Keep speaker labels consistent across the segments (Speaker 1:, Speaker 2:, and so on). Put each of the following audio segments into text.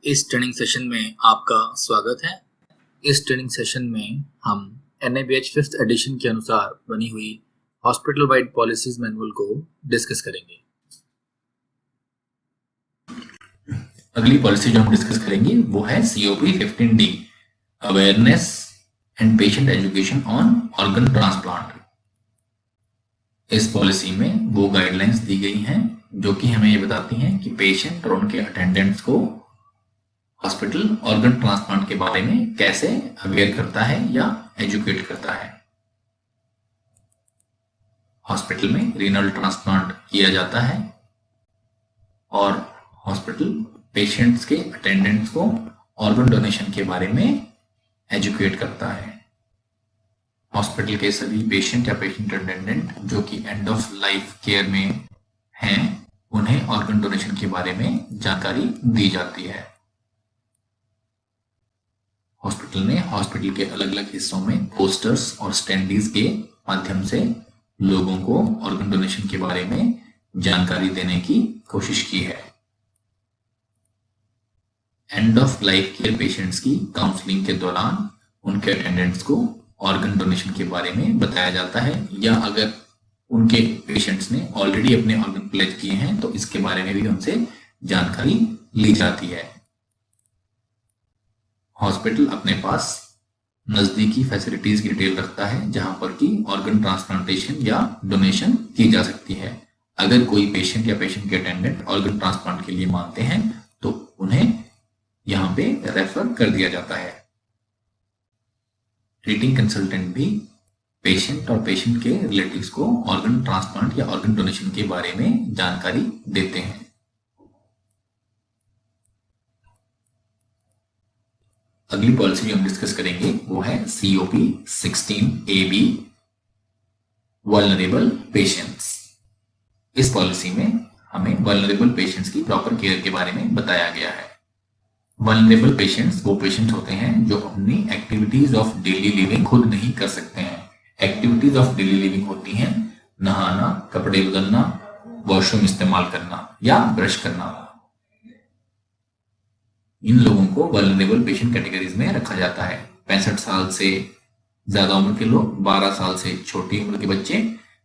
Speaker 1: इस training session में आपका स्वागत है। इस ट्रेनिंग सेशन में हम NABH 5th एडिशन के अनुसार बनी हुई हॉस्पिटल वाइड पॉलिसीज मैनुअल को डिस्कस करेंगे।
Speaker 2: अगली पॉलिसी जो हम डिस्कस करेंगे वो है COP 15D, awareness and patient education on organ transplant. इस पॉलिसी में वो गाइडलाइंस दी गई हैं जो कि हमें ये बताती हैं कि पेशेंट और उनके अटेंडेंट्स को हॉस्पिटल ऑर्गन ट्रांसप्लांट के बारे में कैसे अवेयर करता है या एजुकेट करता है। हॉस्पिटल में रीनल ट्रांसप्लांट किया जाता है और हॉस्पिटल पेशेंट्स के अटेंडेंट्स को ऑर्गन डोनेशन के बारे में एजुकेट करता है। हॉस्पिटल के सभी पेशेंट या पेशेंट अटेंडेंट जो कि एंड ऑफ लाइफ केयर में हैं उन्हें ऑर्गन डोनेशन के बारे में जानकारी दी जाती है। हॉस्पिटल ने हॉस्पिटल के अलग अलग हिस्सों में पोस्टर्स और स्टैंडीज के माध्यम से लोगों को ऑर्गन डोनेशन के बारे में जानकारी देने की कोशिश की है। End of life care patients की काउंसलिंग के दौरान उनके अटेंडेंट्स को ऑर्गन डोनेशन के बारे में बताया जाता है, या अगर उनके पेशेंट्स ने ऑलरेडी अपने ऑर्गन प्लेज किए हैं तो इसके बारे में भी उनसे जानकारी ली जाती है। हॉस्पिटल अपने पास नजदीकी फैसिलिटीज की डिटेल रखता है जहां पर कि ऑर्गन ट्रांसप्लांटेशन या डोनेशन की जा सकती है। अगर कोई पेशेंट या पेशेंट के अटेंडेंट ऑर्गन ट्रांसप्लांट के लिए मांगते हैं तो उन्हें यहाँ पे रेफर कर दिया जाता है। ट्रीटिंग कंसल्टेंट भी पेशेंट और पेशेंट के रिलेटिव्स को ऑर्गन ट्रांसप्लांट या ऑर्गन डोनेशन के बारे में जानकारी देते हैं। अगली पॉलिसी जो हम डिस्कस करेंगे वो है COP 16AB, वल्नरेबल पेशेंट्स। इस पॉलिसी में हमें वल्नरेबल पेशेंट्स की प्रॉपर केयर के बारे में बताया गया है। वल्नरेबल पेशेंट्स वो पेशेंट्स होते हैं जो अपनी एक्टिविटीज ऑफ डेली लिविंग खुद नहीं कर सकते हैं। एक्टिविटीज ऑफ डेली लिविंग होती हैं नहाना, कपड़े बदलना, वॉशरूम इस्तेमाल करना या ब्रश करना। इन लोगों को वल्नरेबल पेशेंट कैटेगरीज में रखा जाता है। 65 साल से ज्यादा उम्र के लोग, 12 साल से छोटी उम्र के बच्चे,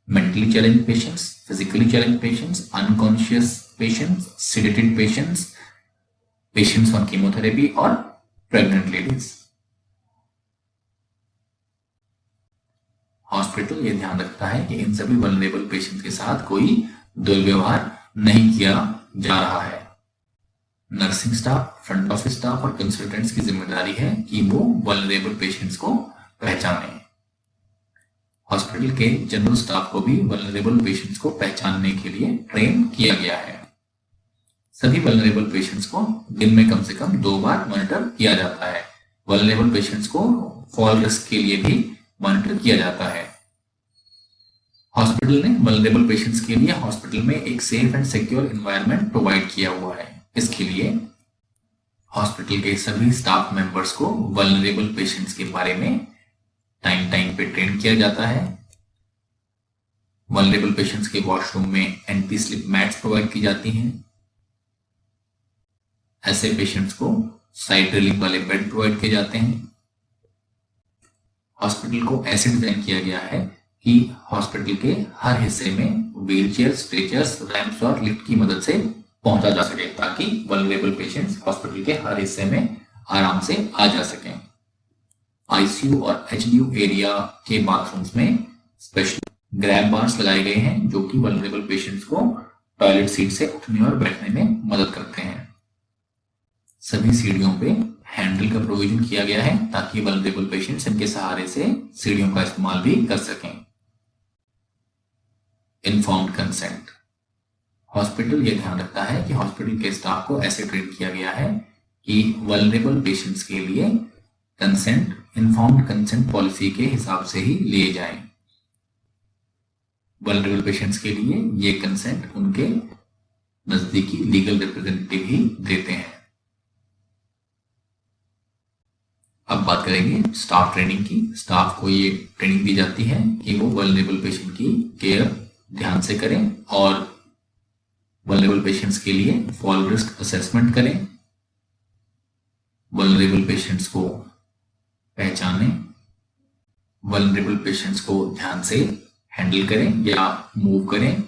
Speaker 2: mentally challenge patients, physically challenge patients, unconscious patients, sedated patients, patients on chemotherapy और प्रेग्नेंट लेडीज। हॉस्पिटल ये ध्यान रखता है कि इन सभी वल्नरेबल पेशेंट्स के साथ कोई दुर्व्यवहार नहीं किया जा रहा है। Nursing staff, front office staff और कंसल्टेंट्स की जिम्मेदारी है कि वो वल्नरेबल पेशेंट्स को पहचानें। हॉस्पिटल के जनरल स्टाफ को भी वल्नरेबल पेशेंट्स को पहचानने के लिए ट्रेन किया गया है। सभी वल्नरेबल पेशेंट्स को दिन में कम से कम 2 बार मॉनिटर किया जाता है। वल्नरेबल पेशेंट्स को फॉल रिस्क के लिए भी मॉनिटर किया जाता है। हॉस्पिटल ने वल्नरेबल पेशेंट्स के लिए हॉस्पिटल में एक safe and secure environment provide किया हुआ है। इसके लिए हॉस्पिटल के सभी स्टाफ मेंबर्स को वल्नरेबल पेशेंट्स के बारे में टाइम टाइम पे ट्रेन किया जाता है। वल्नरेबल पेशेंट्स के वॉशरूम में एंटी स्लिप मैट्स प्रोवाइड की जाती हैं। ऐसे पेशेंट्स को साइड ड्रिलिंग वाले बेड प्रोवाइड किए जाते हैं। हॉस्पिटल को ऐसे डिजाइन किया गया है कि हॉस्पिटल के हर हिस्से में व्हीलचेयर, स्ट्रेचर्स, रैंप्स और लिफ्ट की मदद से पहुंचा जा सके ताकि वल्नरेबल पेशेंट्स हॉस्पिटल के हर हिस्से में आराम से आ जा सकें। ICU और HDU एरिया के बाथरूम्स में स्पेशल ग्रैब बार्स लगाए गए हैं जो कि वल्नरेबल पेशेंट्स को टॉयलेट सीट से उठने और बैठने में मदद करते हैं। सभी सीढ़ियों पे हैंडल का प्रोविजन किया गया है ताकि वल्नरेबल पेशेंट्स इनके सहारे से सीढ़ियों का इस्तेमाल भी कर सकें। Informed consent. हॉस्पिटल ये ध्यान रखता है कि हॉस्पिटल के स्टाफ को ऐसे ट्रेन किया गया है कि वल्नरेबल पेशेंट्स के लिए कंसेंट इन्फॉर्म्ड कंसेंट पॉलिसी के हिसाब से ही लिए जाएं। वल्नरेबल पेशेंट्स के लिए ये कंसेंट उनके नजदीकी लीगल रिप्रेजेंटेटिव ही देते हैं। अब बात करेंगे स्टाफ ट्रेनिंग की। स्टाफ को ये ट्रेनिंग दी जाती है कि वो वल्नरेबल पेशेंट की केयर ध्यान से करें और वल्नरेबल पेशेंट्स के लिए फॉल रिस्क असेसमेंट करें, वल्नरेबल पेशेंट्स को पहचानें, वल्नरेबल पेशेंट्स को ध्यान से हैंडल करें या मूव करें।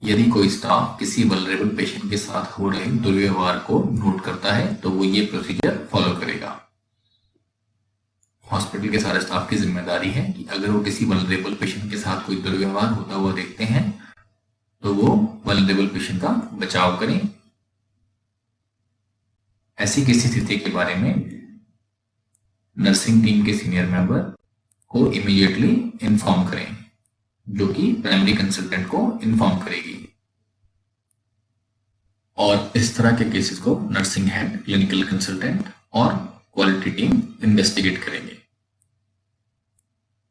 Speaker 2: यदि कोई स्टाफ किसी वल्नरेबल पेशेंट के साथ हो रहे दुर्व्यवहार को नोट करता है तो वो ये प्रोसीजर फॉलो करेगा। हॉस्पिटल के सारे स्टाफ की जिम्मेदारी है कि अगर वो किसी वल्नरेबल पेशेंट के साथ कोई दुर्व्यवहार होता हुआ देखते हैं तो वो वल्नरेबल पेशेंट का बचाव करें। ऐसी किसी स्थिति के बारे में नर्सिंग टीम के सीनियर मेंबर को इमीडिएटली इन्फॉर्म करें, जो कि प्राइमरी कंसल्टेंट को इन्फॉर्म करेगी। और इस तरह के केसेस को नर्सिंग हेड, क्लिनिकल कंसल्टेंट और क्वालिटी टीम इन्वेस्टिगेट करेंगे।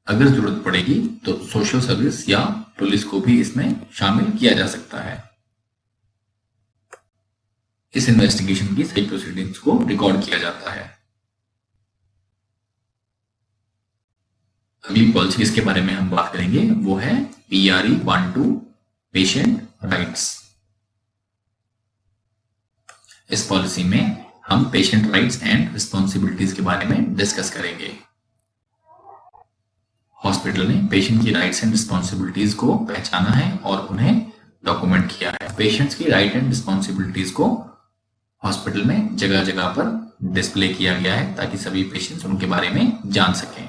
Speaker 2: अगर जरूरत पड़ेगी तो सोशल सर्विस या पुलिस को भी इसमें शामिल किया जा सकता है। इस इन्वेस्टिगेशन की सही प्रोसीडिंग्स को रिकॉर्ड किया जाता है। अगली पॉलिसी जिसके बारे में हम बात करेंगे वो है PRE 12 पेशेंट राइट्स। इस पॉलिसी में हम पेशेंट राइट्स एंड रिस्पॉन्सिबिलिटीज के बारे में डिस्कस करेंगे। हॉस्पिटल ने पेशेंट की राइट्स एंड रिस्पॉन्सिबिलिटीज को पहचाना है और उन्हें डॉक्यूमेंट किया है। पेशेंट्स की राइट एंड रिस्पॉन्सिबिलिटीज को हॉस्पिटल में जगह जगह पर डिस्प्ले किया गया है ताकि सभी पेशेंट्स उनके बारे में जान सकें।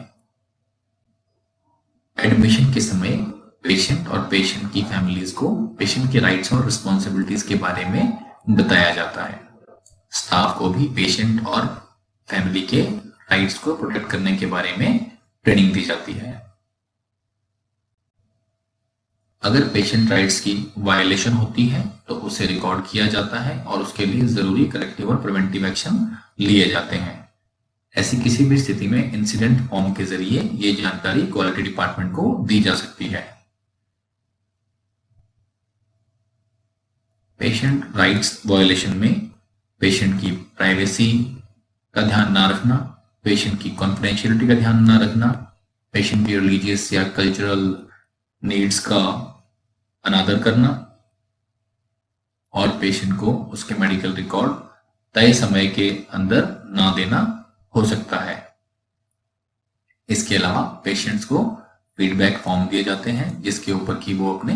Speaker 2: एडमिशन के समय पेशेंट और पेशेंट की फैमिलीज को पेशेंट के राइट्स और रिस्पॉन्सिबिलिटीज के बारे में बताया जाता है। स्टाफ को भी पेशेंट और फैमिली के राइट्स को प्रोटेक्ट करने के बारे में ट्रेनिंग दी जाती है। अगर पेशेंट राइट्स की वायलेशन होती है तो उसे रिकॉर्ड किया जाता है और उसके लिए जरूरी करेक्टिव और प्रिवेंटिव एक्शन लिए जाते हैं। ऐसी किसी भी स्थिति में इंसिडेंट फॉर्म के जरिए ये जानकारी क्वालिटी डिपार्टमेंट को दी जा सकती है। पेशेंट राइट्स वायलेशन में पेशेंट की प्राइवेसी का ध्यान ना रखना, पेशेंट की कॉन्फिडेंशियलिटी का ध्यान ना रखना, पेशेंट की रिलीजियस या कल्चरल नीड्स का अनादर करना और पेशेंट को उसके मेडिकल रिकॉर्ड तय समय के अंदर ना देना हो सकता है। इसके अलावा पेशेंट्स को फीडबैक फॉर्म दिए जाते हैं जिसके ऊपर की वो अपने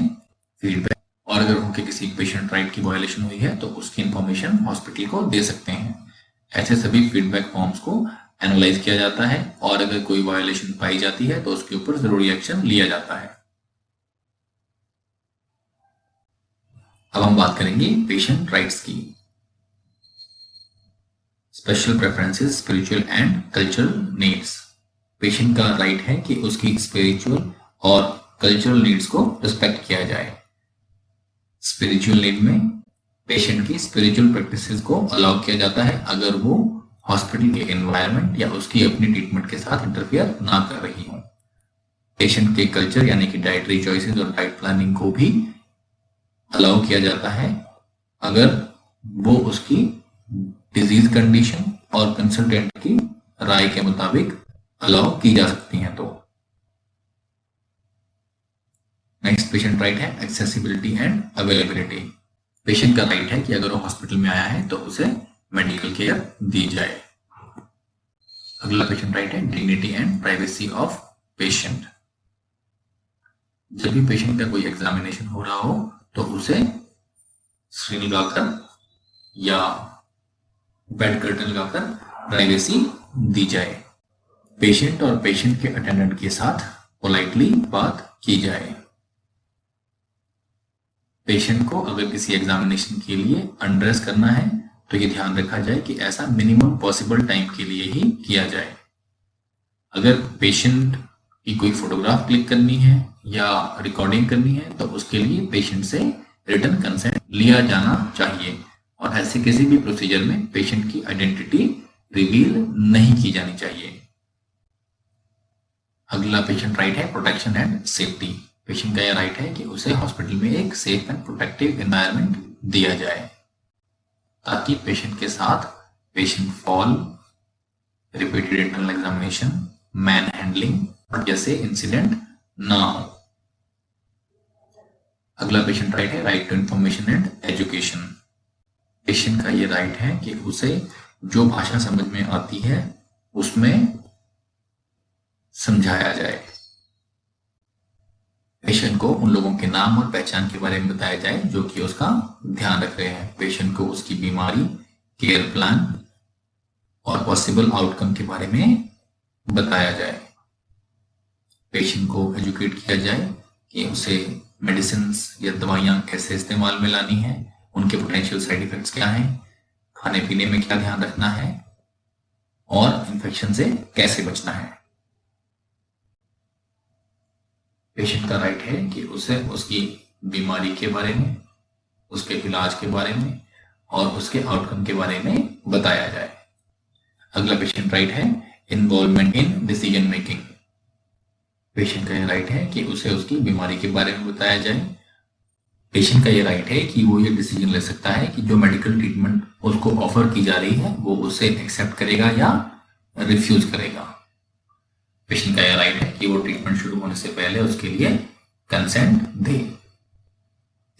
Speaker 2: फीडबैक, और अगर उनके किसी पेशेंट राइट की वायलेशन हुई है तो उसकी इंफॉर्मेशन हॉस्पिटल को दे सकते हैं। ऐसे सभी फीडबैक फॉर्म्स को एनालाइज किया जाता है और अगर कोई वायलेशन पाई जाती है तो उसके ऊपर जरूरी एक्शन लिया जाता है। अब हम बात करेंगे पेशेंट राइट्स की। Special preferences, spiritual and cultural needs. Patient का राइट है कि उसकी स्पिरिचुअल और कल्चरल नीड्स को रिस्पेक्ट किया जाए। स्पिरिचुअल नीड में पेशेंट की स्पिरिचुअल प्रैक्टिसेस को अलाउ किया जाता है अगर वो हॉस्पिटल के एनवायरनमेंट या उसकी अपनी ट्रीटमेंट के साथ इंटरफियर ना कर रही हो। पेशेंट के कल्चर यानी कि डाइटरी चॉइसेस और डाइट प्लानिंग को भी अलाउ किया जाता है अगर वो उसकी डिजीज कंडीशन और कंसल्टेंट की राय के मुताबिक अलाउ की जा सकती हैं। तो नेक्स्ट पेशेंट राइट है एक्सेसिबिलिटी एंड अवेलेबिलिटी। पेशेंट का राइट है कि अगर वो हॉस्पिटल में आया है तो उसे मेडिकल केयर दी जाए। अगला पेशेंट राइट है dignity and privacy of patient. जब भी पेशेंट का कोई एग्जामिनेशन हो रहा हो तो उसे स्क्रीन लगाकर या बेड कर्टन लगाकर प्राइवेसी दी जाए। पेशेंट और पेशेंट के अटेंडेंट के साथ पोलाइटली बात की जाए। पेशेंट को अगर किसी एग्जामिनेशन के लिए अनड्रेस करना है तो ये ध्यान रखा जाए कि ऐसा मिनिमम पॉसिबल टाइम के लिए ही किया जाए। अगर पेशेंट की कोई फोटोग्राफ क्लिक करनी है या रिकॉर्डिंग करनी है तो उसके लिए पेशेंट से रिटन कंसेंट लिया जाना चाहिए और ऐसे किसी भी प्रोसीजर में पेशेंट की आइडेंटिटी रिवील नहीं की जानी चाहिए। अगला पेशेंट राइट है प्रोटेक्शन एंड सेफ्टी। पेशेंट का यह राइट है कि उसे हॉस्पिटल में एक सेफ एंड प्रोटेक्टिव एनवायरनमेंट दिया जाए ताकि पेशेंट के साथ patient fall, repeated internal examination, man handling जैसे इंसिडेंट ना हो। अगला पेशेंट राइट है right to information and education. Patient का ये राइट है कि उसे जो भाषा समझ में आती है उसमें समझाया जाए। पेशेंट को उन लोगों के नाम और पहचान के बारे में बताया जाए जो कि उसका ध्यान रख रहे हैं। पेशेंट को उसकी बीमारी, केयर प्लान और पॉसिबल आउटकम के बारे में बताया जाए। पेशेंट को एजुकेट किया जाए कि उसे मेडिसिन या दवाइयाँ कैसे इस्तेमाल में लानी है, उनके पोटेंशियल साइड इफेक्ट्स क्या हैं, खाने पीने में क्या ध्यान रखना है और इन्फेक्शन से कैसे बचना है। पेशेंट का राइट है कि उसे उसकी बीमारी के बारे में, उसके इलाज के बारे में और उसके आउटकम के बारे में बताया जाए। अगला पेशेंट राइट है involvement in decision making. Patient का यह राइट है कि उसे उसकी बीमारी के बारे में बताया जाए। पेशेंट का यह राइट है कि वो ये डिसीजन ले सकता है कि जो मेडिकल ट्रीटमेंट उसको ऑफर की जा रही है वो उसे एक्सेप्ट करेगा या रिफ्यूज करेगा। पेशेंट का यह राइट है कि वो ट्रीटमेंट शुरू होने से पहले उसके लिए कंसेंट दे।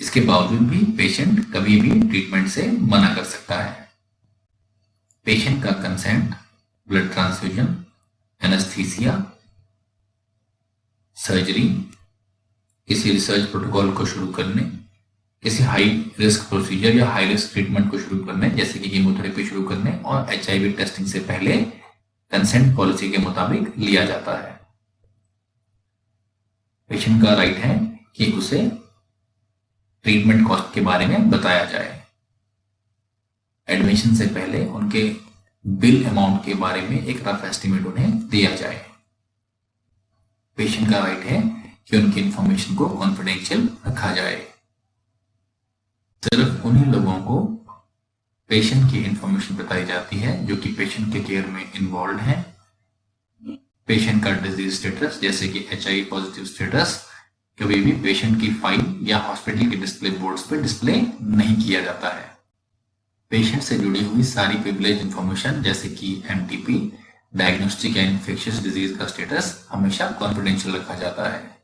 Speaker 2: इसके बावजूद भी पेशेंट कभी भी ट्रीटमेंट से मना कर सकता है। पेशेंट का consent blood transfusion, anaesthesia, surgery, किसी रिसर्च प्रोटोकॉल को शुरू करने, किसी हाई रिस्क प्रोसीजर या हाई रिस्क ट्रीटमेंट को शुरू करने जैसे कि कीमोथेरेपी शुरू करने और HIV टेस्टिंग से पहले कंसेंट पॉलिसी के मुताबिक लिया जाता है। पेशेंट का राइट है कि उसे ट्रीटमेंट कॉस्ट के बारे में बताया जाए। एडमिशन से पहले उनके बिल अमाउंट के बारे में एक रफ एस्टिमेट उन्हें दिया जाए। पेशेंट का राइट है कि उनकी इंफॉर्मेशन को कॉन्फिडेंशियल रखा जाए। सिर्फ उन्हीं लोगों को पेशेंट की इंफॉर्मेशन बताई जाती है जो कि पेशेंट के केयर में इन्वॉल्व हैं। पेशेंट का डिजीज स्टेटस जैसे कि HIV पॉजिटिव स्टेटस कभी भी पेशेंट की फाइल या हॉस्पिटल के डिस्प्ले बोर्ड्स पर डिस्प्ले नहीं किया जाता है। पेशेंट से जुड़ी हुई सारी प्रिविलेज इंफॉर्मेशन जैसे कि MTP, डायग्नोस्टिक या इन्फेक्शियस डिजीज का स्टेटस हमेशा कॉन्फिडेंशियल रखा जाता है।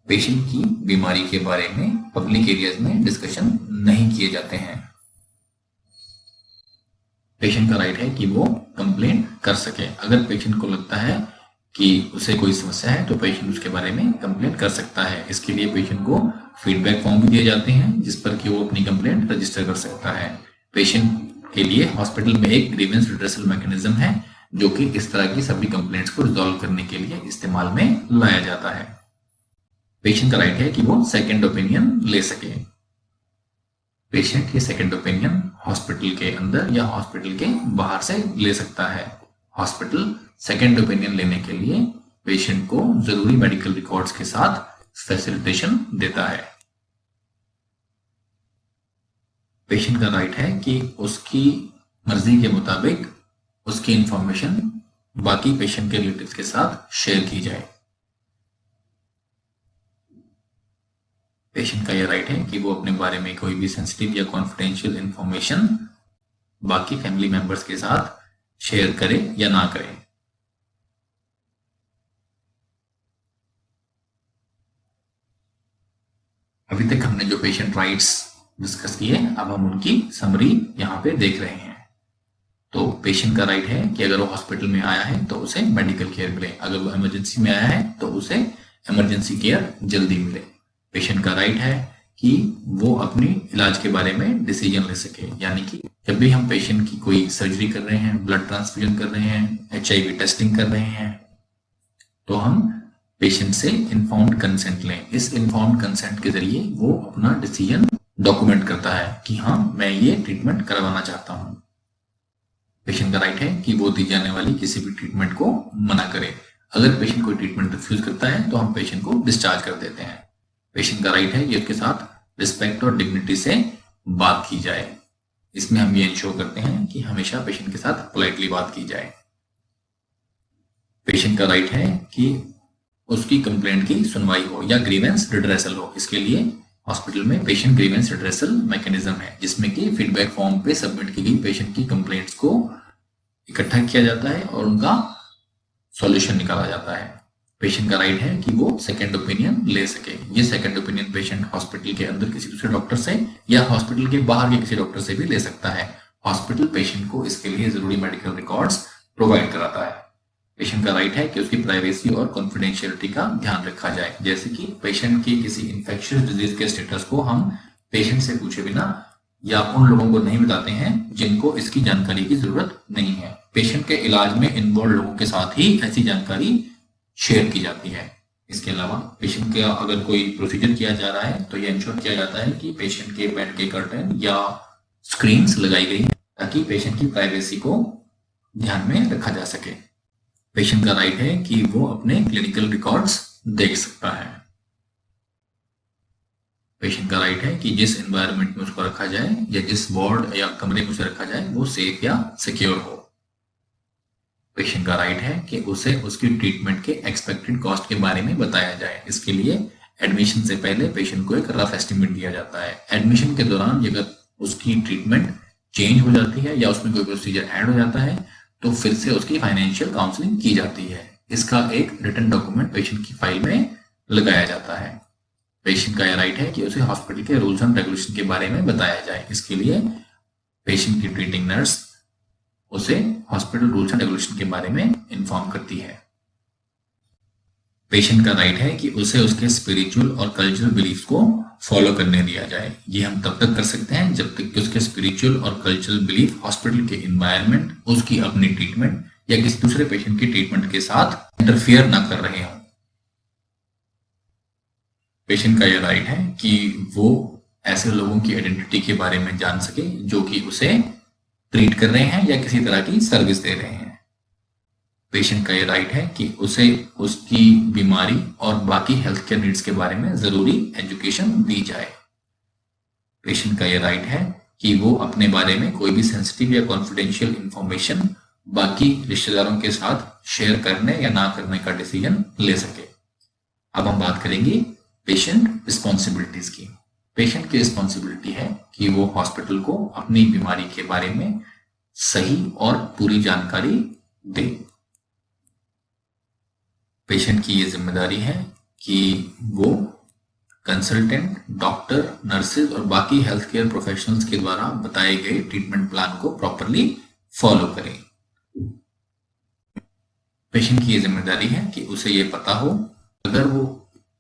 Speaker 2: पेशेंट की बीमारी के बारे में पब्लिक एरियाज में डिस्कशन नहीं किए जाते हैं। पेशेंट का राइट है कि वो कंप्लेंट कर सके। अगर पेशेंट को लगता है कि उसे कोई समस्या है तो पेशेंट उसके बारे में कंप्लेंट कर सकता है। इसके लिए पेशेंट को फीडबैक फॉर्म भी दिए जाते हैं जिस पर कि वो अपनी कंप्लेंट रजिस्टर कर सकता है। पेशेंट के लिए हॉस्पिटल में एक ग्रीवेंस रिड्रेसल मैकेनिज्म है जो कि इस तरह की सभी कंप्लेंट्स को रिजॉल्व करने के लिए इस्तेमाल में लाया जाता है। पेशेंट का राइट है कि वो सेकंड ओपिनियन ले सके। पेशेंट ये सेकंड ओपिनियन हॉस्पिटल के अंदर या हॉस्पिटल के बाहर से ले सकता है। हॉस्पिटल सेकंड ओपिनियन लेने के लिए पेशेंट को जरूरी मेडिकल रिकॉर्ड्स के साथ फैसिलिटेशन देता है। पेशेंट का राइट है कि उसकी मर्जी के मुताबिक उसकी इंफॉर्मेशन बाकी पेशेंट के रिलेटिव्स के साथ शेयर की जाए। पेशेंट का यह राइट है कि वो अपने बारे में कोई भी सेंसिटिव या कॉन्फिडेंशियल इंफॉर्मेशन बाकी फैमिली मेंबर्स के साथ शेयर करे या ना करे। अभी तक हमने जो पेशेंट राइट्स डिस्कस किए, अब हम उनकी समरी यहाँ पे देख रहे हैं। तो पेशेंट का राइट है कि अगर वो हॉस्पिटल में आया है तो उसे मेडिकल केयर मिले। अगर वो इमरजेंसी में आया है तो उसे इमरजेंसी केयर जल्दी मिले। पेशेंट का राइट है कि वो अपनी इलाज के बारे में डिसीजन ले सके, यानी कि जब भी हम पेशेंट की कोई सर्जरी कर रहे हैं, ब्लड ट्रांसफ्यूजन कर रहे हैं, HIV टेस्टिंग कर रहे हैं, तो हम पेशेंट से इन्फॉर्म्ड कंसेंट लें। इस इन्फॉर्म्ड कंसेंट के जरिए वो अपना डिसीजन डॉक्यूमेंट करता है कि हाँ मैं ये ट्रीटमेंट करवाना चाहता हूँ। पेशेंट का राइट है कि वो दी जाने वाली किसी भी ट्रीटमेंट को मना करे। अगर पेशेंट कोई ट्रीटमेंट रिफ्यूज करता है तो हम पेशेंट को डिस्चार्ज कर देते हैं। पेशेंट का राइट है कि उसके साथ रिस्पेक्ट और डिग्निटी से बात की जाए। इसमें हम ये इंश्योर करते हैं कि हमेशा पेशेंट के साथ पोलाइटली बात की जाए। पेशेंट का राइट है कि उसकी कंप्लेंट की सुनवाई हो या ग्रीवेंस रिड्रेसल हो। इसके लिए हॉस्पिटल में पेशेंट ग्रीवेंस रिड्रेसल मैकेनिज्म है जिसमें कि फीडबैक फॉर्म पे सबमिट की गई पेशेंट की कंप्लेंट्स को इकट्ठा किया जाता है और उनका सॉल्यूशन निकाला जाता है। पेशेंट का राइट है कि वो सेकंड ओपिनियन ले सके। ये सेकंड ओपिनियन पेशेंट हॉस्पिटल के अंदर किसी दूसरे डॉक्टर से या हॉस्पिटल के बाहर के किसी डॉक्टर से भी ले सकता है। हॉस्पिटल पेशेंट को इसके लिए जरूरी मेडिकल रिकॉर्ड्स प्रोवाइड कराता है। पेशेंट का राइट है कि उसकी प्राइवेसी और कॉन्फिडेंशियलिटी का ध्यान रखा जाए, जैसे कि पेशेंट की किसी इंफेक्शियस डिजीज के स्टेटस को हम पेशेंट से पूछे बिना या उन लोगों को नहीं बताते हैं जिनको इसकी जानकारी की जरूरत नहीं है। पेशेंट के इलाज में इन्वॉल्व लोगों के साथ ही ऐसी जानकारी शेयर की जाती है। इसके अलावा पेशेंट का अगर कोई प्रोसीजर किया जा रहा है तो यह इंश्योर किया जाता है कि पेशेंट के बेड के कर्टन या स्क्रीन्स लगाई गई ताकि पेशेंट की प्राइवेसी को ध्यान में रखा जा सके। पेशेंट का राइट है कि वो अपने क्लिनिकल रिकॉर्ड्स देख सकता है। पेशेंट का राइट है कि जिस एनवायरनमेंट में उसको रखा जाए या जिस वार्ड या कमरे में उसे रखा जाए वो सेफ या सिक्योर हो। पेशेंट का राइट है कि उसे उसकी ट्रीटमेंट के एक्सपेक्टेड कॉस्ट के बारे में बताया जाए। इसके लिए एडमिशन से पहले पेशेंट को एक रफ एस्टिमेट दिया जाता है। एडमिशन के दौरान अगर उसकी ट्रीटमेंट चेंज हो जाती है या उसमें कोई प्रोसीजर ऐड हो जाता है तो फिर से उसकी फाइनेंशियल काउंसलिंग की जाती है। इसका एक रिटन डॉक्यूमेंट पेशेंट की फाइल में लगाया जाता है। पेशेंट का यह राइट है कि उसे हॉस्पिटल के रूल्स एंड रेगुलेशन के बारे में बताया जाए। इसके लिए पेशेंट की ट्रीटिंग नर्स उसे हॉस्पिटल रूल्स एंड रेगुलेशन के बारे में इन्फॉर्म करती है। पेशेंट का राइट है कि उसे उसके स्पिरिचुअल और कल्चरल बिलीफ को फॉलो करने दिया जाए। ये हम तब तक कर सकते हैं जब तक कि उसके स्पिरिचुअल और कल्चरल बिलीफ हॉस्पिटल के एनवायरनमेंट, उसकी अपनी ट्रीटमेंट या किसी दूसरे पेशेंट की ट्रीटमेंट के साथ इंटरफियर ना कर रहे हों। पेशेंट का यह राइट है कि वो ऐसे लोगों की आइडेंटिटी के बारे में जान सके जो कि उसे ट्रीट कर रहे हैं या किसी तरह की सर्विस दे रहे हैं। पेशेंट का ये राइट है कि उसे उसकी बीमारी और बाकी हेल्थ केयर नीड्स के बारे में जरूरी एजुकेशन दी जाए। पेशेंट का ये राइट है कि वो अपने बारे में कोई भी सेंसिटिव या कॉन्फिडेंशियल इंफॉर्मेशन बाकी रिश्तेदारों के साथ शेयर करने या ना करने का डिसीजन ले सके। अब हम बात करेंगे पेशेंट रिस्पॉन्सिबिलिटीज की। पेशेंट की रिस्पॉन्सिबिलिटी है कि वो हॉस्पिटल को अपनी बीमारी के बारे में सही और पूरी जानकारी दे। पेशेंट की ये जिम्मेदारी है कि वो कंसल्टेंट, डॉक्टर, नर्सेज और बाकी हेल्थ केयर प्रोफेशनल्स के द्वारा बताए गए ट्रीटमेंट प्लान को प्रॉपरली फॉलो करें। पेशेंट की ये जिम्मेदारी है कि उसे ये पता हो अगर वो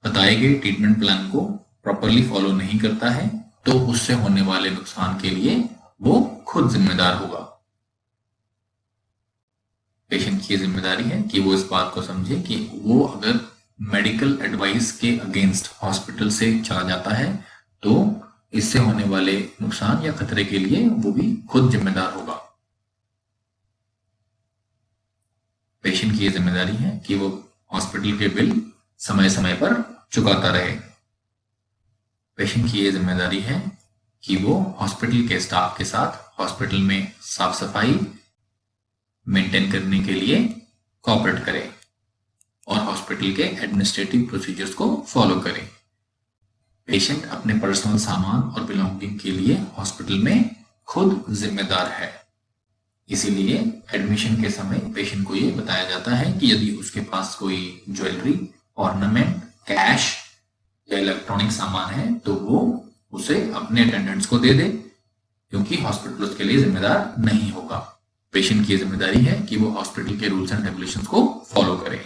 Speaker 2: बताए गए ट्रीटमेंट प्लान को प्रॉपरली फॉलो नहीं करता है तो उससे होने वाले नुकसान के लिए वो खुद जिम्मेदार होगा। पेशेंट की जिम्मेदारी है कि वो इस बात को समझे कि वो अगर मेडिकल एडवाइस के अगेंस्ट हॉस्पिटल से चला जाता है तो इससे होने वाले नुकसान या खतरे के लिए वो भी खुद जिम्मेदार होगा। पेशेंट की जिम्मेदारी है कि वो हॉस्पिटल के बिल समय समय पर चुकाता रहे। पेशेंट की ये जिम्मेदारी है कि वो हॉस्पिटल के स्टाफ के साथ हॉस्पिटल में साफ सफाई मेंटेन करने के लिए कोऑपरेट करे और हॉस्पिटल के एडमिनिस्ट्रेटिव प्रोसीजर्स को फॉलो करे। पेशेंट अपने पर्सनल सामान और बिलोंगिंग के लिए हॉस्पिटल में खुद जिम्मेदार है। इसीलिए एडमिशन के समय पेशेंट को ये बताया जाता है कि यदि उसके पास कोई ज्वेलरी, ऑर्नामेंट, कैश या इलेक्ट्रॉनिक सामान है तो वो उसे अपने अटेंडेंट्स को दे दे, क्योंकि हॉस्पिटल उसके लिए जिम्मेदार नहीं होगा। पेशेंट की जिम्मेदारी है कि वो हॉस्पिटल के रूल्स एंड रेगुलेशंस को फॉलो करे।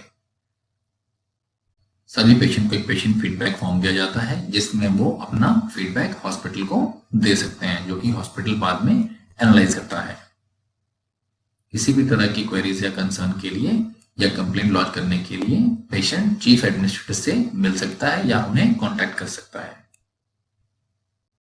Speaker 2: सभी पेशेंट को एक पेशेंट फीडबैक फॉर्म दिया जाता है जिसमें वो अपना फीडबैक हॉस्पिटल को दे सकते हैं, जो कि हॉस्पिटल बाद में एनालाइज करता है। किसी भी तरह की क्वेरीज या कंसर्न के लिए या कंप्लेंट लॉन्च करने के लिए पेशेंट चीफ एडमिनिस्ट्रेटर से मिल सकता है या उन्हें कांटेक्ट कर सकता है।